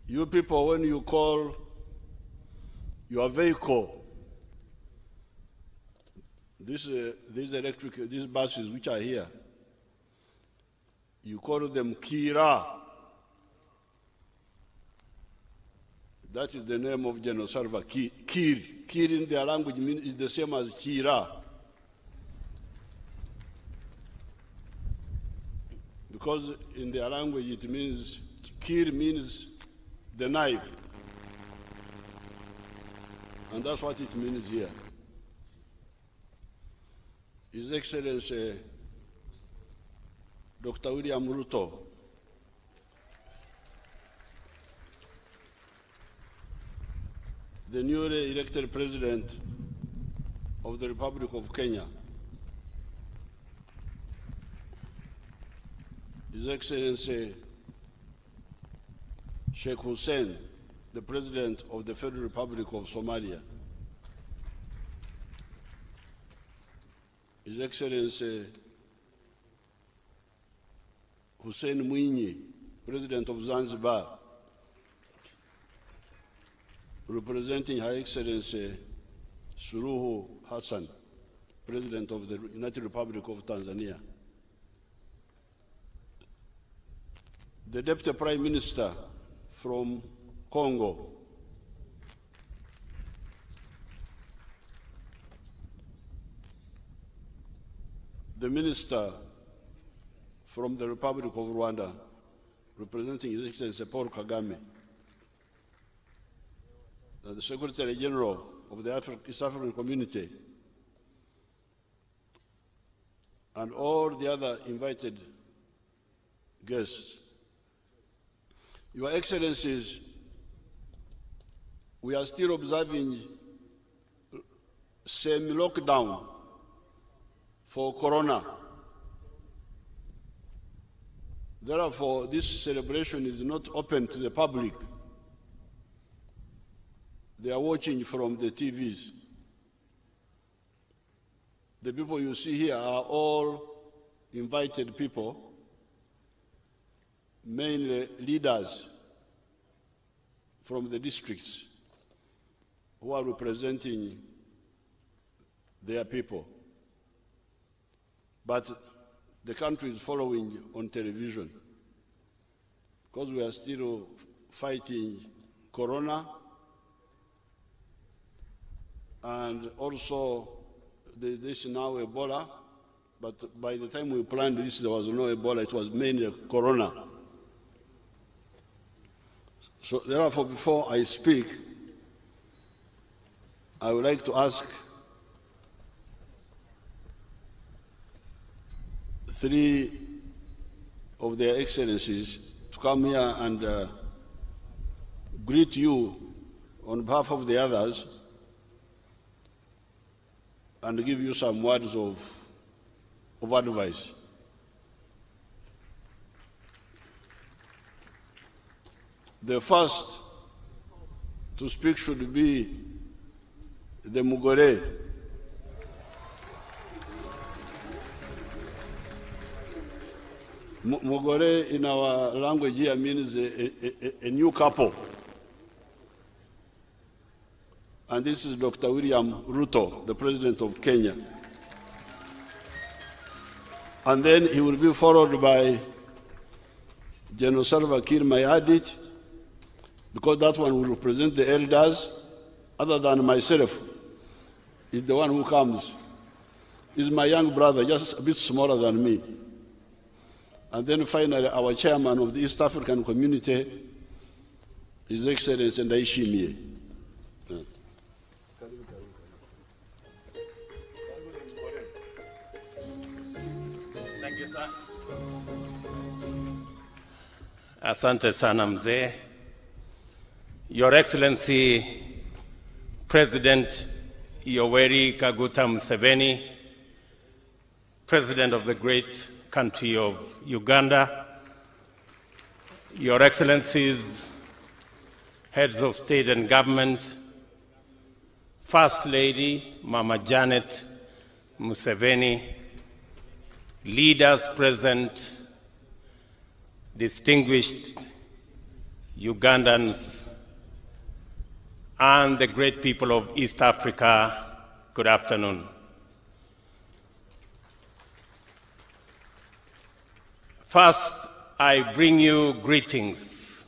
You people, when you call your vehicle, these buses which are here, you call them Kira. That is the name of General Salva Kiir. Kiir in their language is the same as Kira. Because in their language it means, Kiir means the knife. And that's what it means here. His Excellency Dr. William Ruto, the newly elected President of the Republic of Kenya, His Excellency Sheikh Hussein, the President of the Federal Republic of Somalia, His Excellency Hussein Mwinyi, President of Zanzibar, representing Her Excellency Suluhu Hassan, President of the United Republic of Tanzania, the Deputy Prime Minister from Congo, the Minister from the Republic of Rwanda, representing His Excellency Paul Kagame, the Secretary General of the East African Community, and all the other invited guests. Your Excellencies, we are still observing semi-lockdown for Corona. Therefore, this celebration is not open to the public. They are watching from the TVs. The people you see here are all invited people, mainly leaders from the districts who are representing their people. But the country is following on television because we are still fighting Corona, and also this now Ebola, but by the time we planned this, there was no Ebola, it was mainly Corona. So therefore, before I speak, I would like to ask three of their excellencies to come here and greet you on behalf of the others and give you some words of advice. The first to speak should be the Mugore. Mugore in our language here means a new couple. And this is Dr. William Ruto, the President of Kenya. And then he will be followed by General Salva Kiir Mayardit, because that one will represent the elders, other than myself. He's the one who comes. He's my young brother, just a bit smaller than me. And then finally, our chairman of the East African Community, His Excellency Ndaishimie. Thank you, sir. Asante sana mzee. Your Excellency, President Yoweri Kaguta Museveni, President of the great country of Uganda, Your Excellencies, Heads of State and Government, First Lady Mama Janet Museveni, leaders present, distinguished Ugandans, and the great people of East Africa, good afternoon. First, I bring you greetings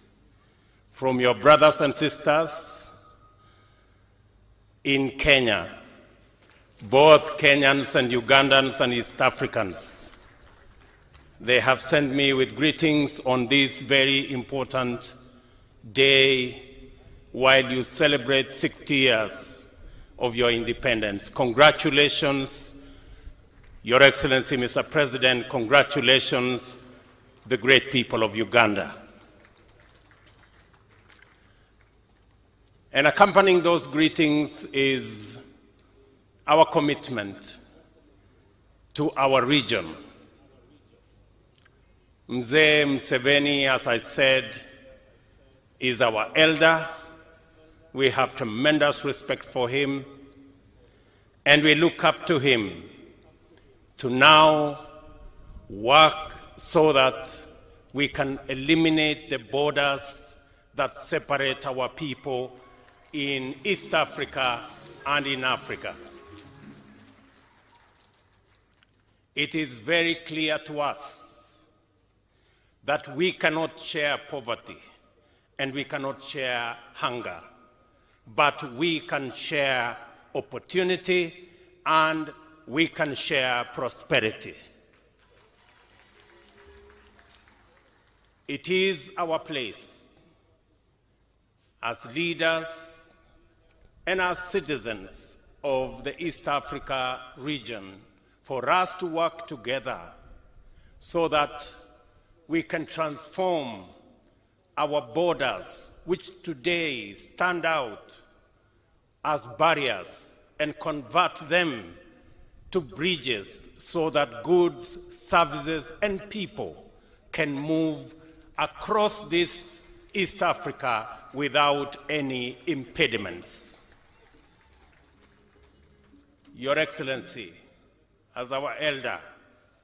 from your brothers and sisters in Kenya, both Kenyans and Ugandans and East Africans. They have sent me with greetings on this very important day while you celebrate 60 years of your independence. Congratulations, Your Excellency, Mr. President. Congratulations, the great people of Uganda. And accompanying those greetings is our commitment to our region. Mzee Museveni, as I said, is our elder. We have tremendous respect for him, and we look up to him to now work so that we can eliminate the borders that separate our people in East Africa and in Africa. It is very clear to us that we cannot share poverty and we cannot share hunger, but we can share opportunity and we can share prosperity. It is our place as leaders and as citizens of the East Africa region for us to work together so that we can transform our borders, which today stand out as barriers, and convert them to bridges so that goods, services, and people can move across this East Africa without any impediments. Your Excellency, as our elder,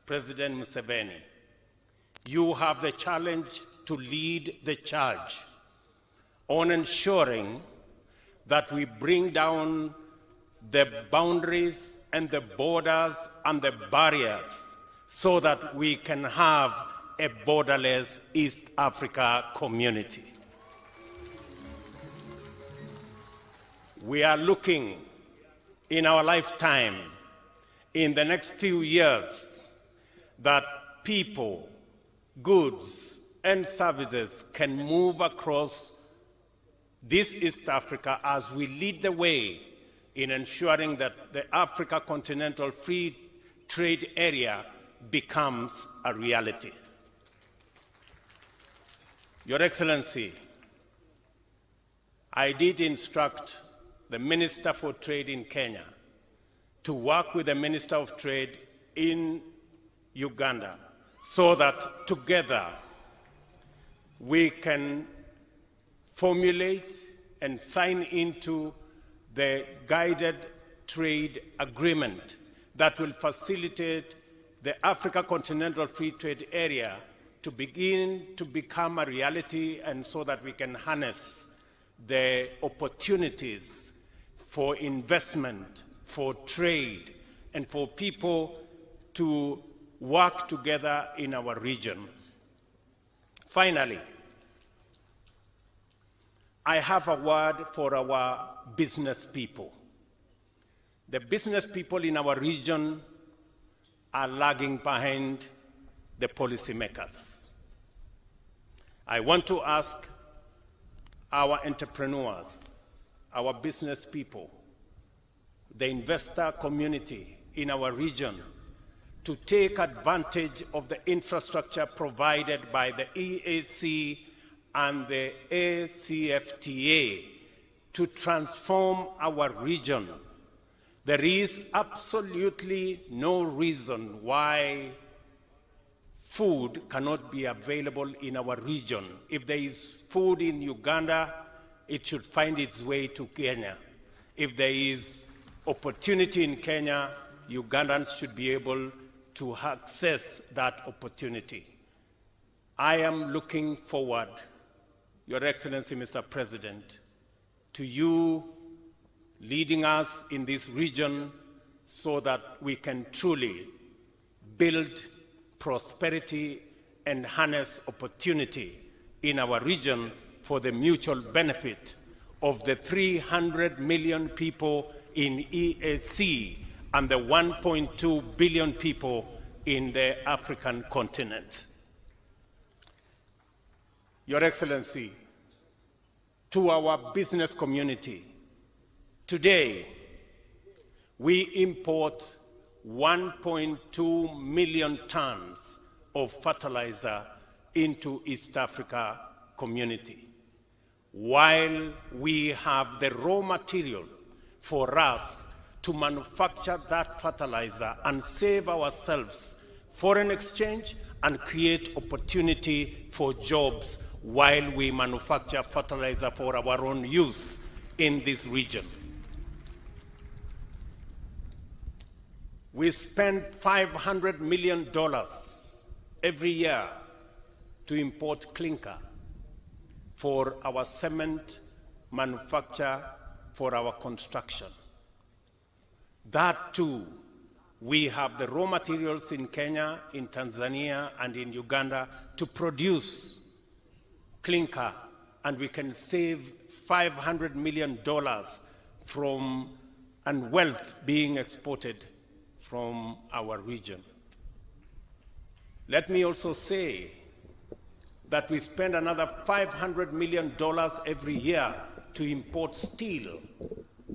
President Museveni, you have the challenge to lead the charge on ensuring that we bring down the boundaries and the borders and the barriers so that we can have a borderless East Africa community. We are looking in our lifetime, in the next few years, that people, goods, and services can move across this East Africa as we lead the way in ensuring that the Africa Continental Free Trade Area becomes a reality. Your Excellency, I did instruct the Minister for Trade in Kenya to work with the Minister of Trade in Uganda so that together we can formulate and sign into the guided trade agreement that will facilitate the Africa Continental Free Trade Area to begin to become a reality, and so that we can harness the opportunities for investment, for trade, and for people to work together in our region. Finally, I have a word for our business people. The business people in our region are lagging behind the policymakers. I want to ask our entrepreneurs, our business people, the investor community in our region to take advantage of the infrastructure provided by the EAC and the ACFTA to transform our region. There is absolutely no reason why food cannot be available in our region. If there is food in Uganda, it should find its way to Kenya. If there is opportunity in Kenya, Ugandans should be able to access that opportunity. I am looking forward Your Excellency, Mr. President, to you leading us in this region so that we can truly build prosperity and harness opportunity in our region for the mutual benefit of the 300 million people in EAC and the 1.2 billion people in the African continent. Your Excellency, to our business community, today we import 1.2 million tons of fertilizer into East Africa community, while we have the raw material for us to manufacture that fertilizer and save ourselves foreign exchange and create opportunity for jobs while we manufacture fertilizer for our own use in this region. We spend $500 million every year to import clinker for our cement manufacture, for our construction. That too, we have the raw materials in Kenya, in Tanzania, and in Uganda to produce clinker, and we can save $500 million from and wealth being exported from our region. Let me also say that we spend another $500 million every year to import steel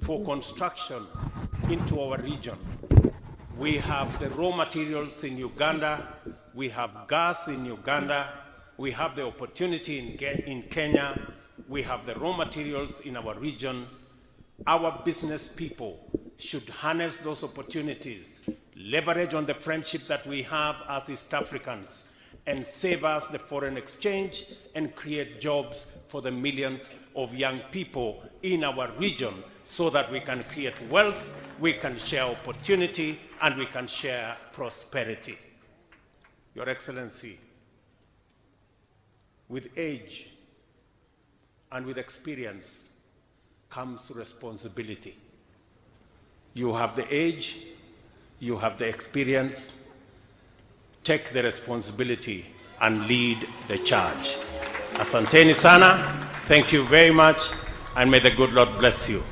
for construction into our region. We have the raw materials in Uganda, we have gas in Uganda, we have the opportunity in Kenya, we have the raw materials in our region. Our business people should harness those opportunities, leverage on the friendship that we have as East Africans, and save us the foreign exchange and create jobs for the millions of young people in our region so that we can create wealth, we can share opportunity, and we can share prosperity. Your Excellency, with age and with experience comes responsibility. You have the age, you have the experience. Take the responsibility and lead the charge. Asanteni sana. Thank you very much, and may the good Lord bless you.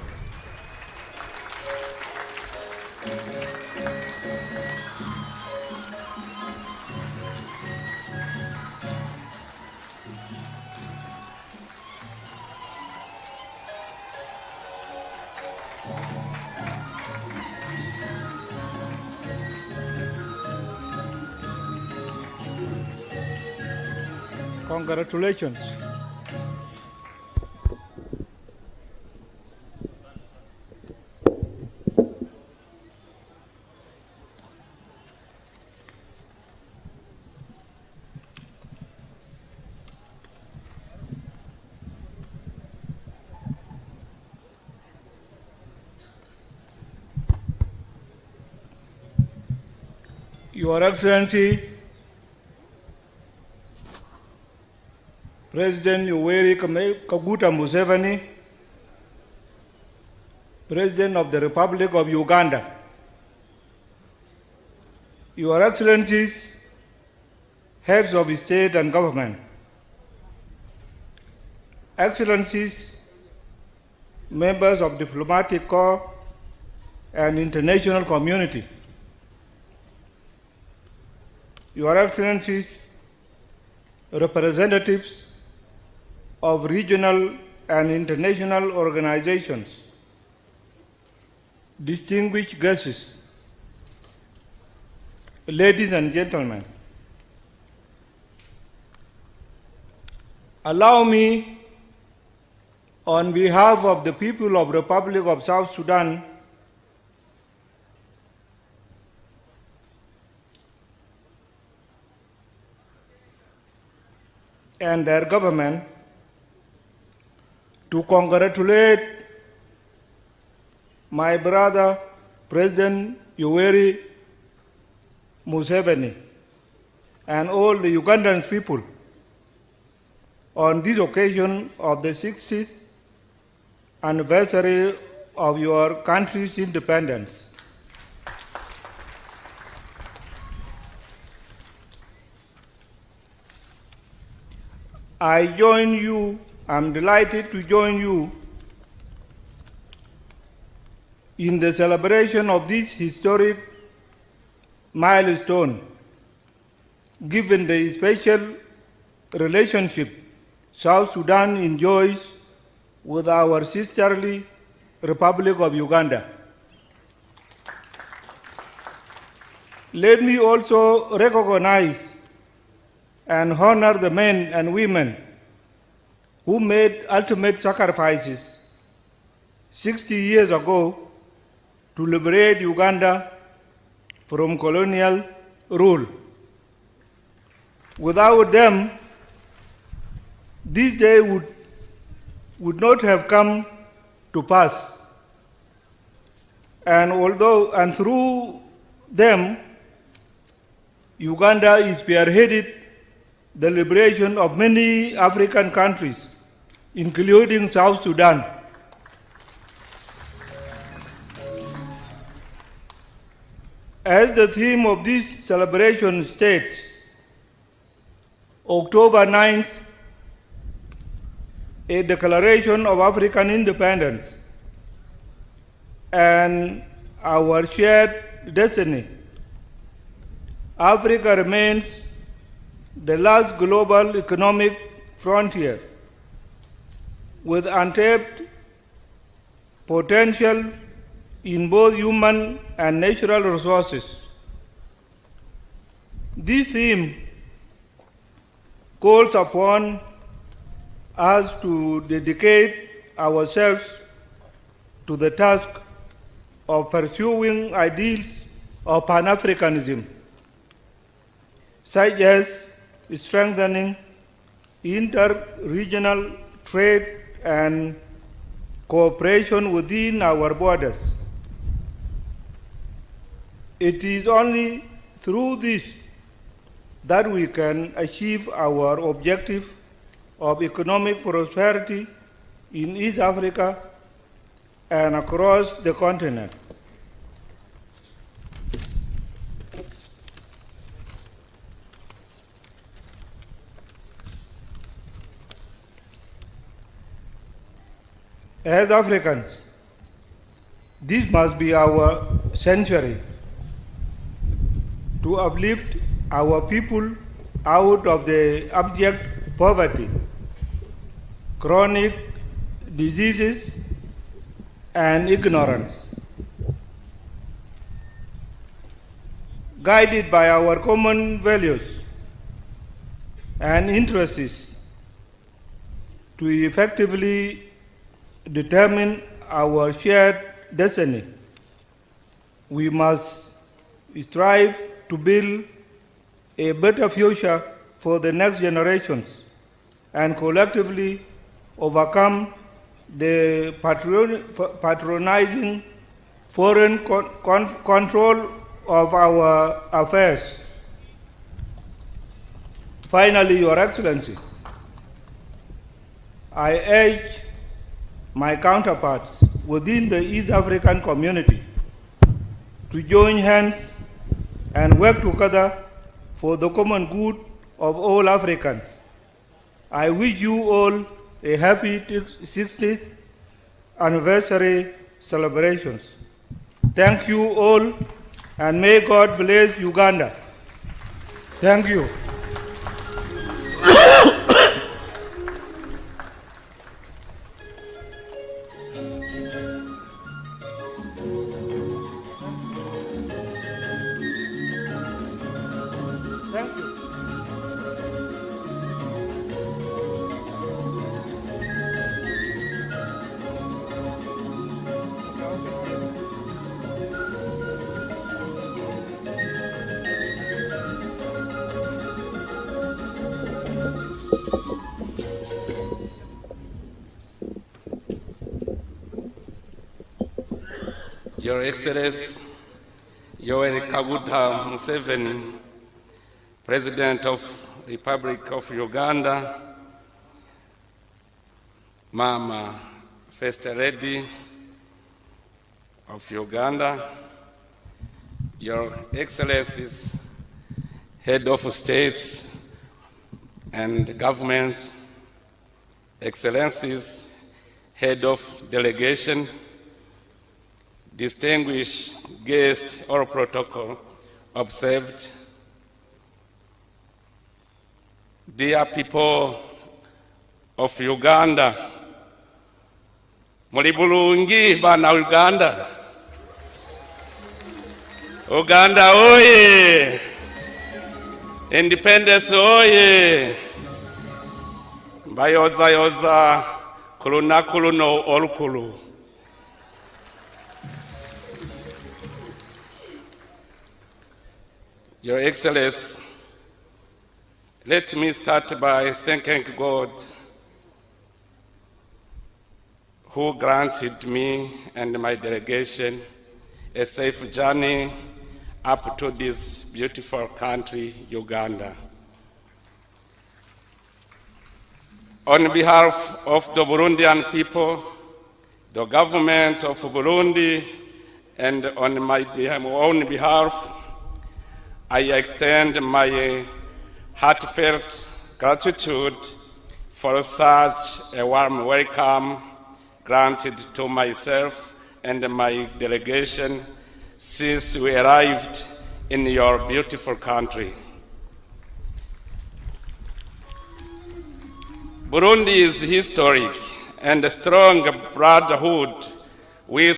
Congratulations. Your Excellency, President Yoweri Kaguta Museveni, President of the Republic of Uganda, Your Excellencies, Heads of State and Government, Excellencies, members of diplomatic corps and international community, Your Excellencies, representatives of regional and international organizations, distinguished guests, ladies and gentlemen, allow me, on behalf of the people of the Republic of South Sudan, and their government, to congratulate my brother, President Yoweri Museveni, and all the Ugandan people on this occasion of the 60th anniversary of your country's independence. I'm delighted to join you in the celebration of this historic milestone, given the special relationship South Sudan enjoys with our sisterly Republic of Uganda. Let me also recognize and honor the men and women who made ultimate sacrifices 60 years ago to liberate Uganda from colonial rule. Without them, this day would not have come to pass. And through them, Uganda is spearheaded the liberation of many African countries, including South Sudan. As the theme of this celebration states, October 9th, a declaration of African independence and our shared destiny. Africa remains the last global economic frontier with untapped potential in both human and natural resources. This theme calls upon us to dedicate ourselves to the task of pursuing ideals of Pan-Africanism, such as strengthening inter-regional trade and cooperation within our borders. It is only through this that we can achieve our objective of economic prosperity in East Africa and across the continent. As Africans, this must be our century to uplift our people out of the abject poverty, chronic diseases, and ignorance. Guided by our common values and interests to effectively determine our shared destiny, we must strive to build a better future for the next generations and collectively overcome the patronizing foreign control of our affairs. Finally, Your Excellency, I urge my counterparts within the East African community to join hands and work together for the common good of all Africans. I wish you all a happy 60th anniversary celebrations. Thank you all, and may God bless Uganda. Thank you. Thank you. Your Excellency, Yoweri Kaguta Museveni, President of the Republic of Uganda, Mama First Lady of Uganda, Your Excellencies, Head of States and Government, Excellencies, Head of Delegation, distinguished guests, all protocol observed, dear people of Uganda, muli bulungi bana Uganda. Uganda oye! Independence oye! Bayoza yoza kulunaku luno olukulu. Your Excellency, let me start by thanking God who granted me and my delegation a safe journey up to this beautiful country, Uganda. On behalf of the Burundian people, the government of Burundi, and on my own behalf, I extend my heartfelt gratitude for such a warm welcome granted to myself and my delegation since we arrived in your beautiful country. Burundi's historic and strong brotherhood with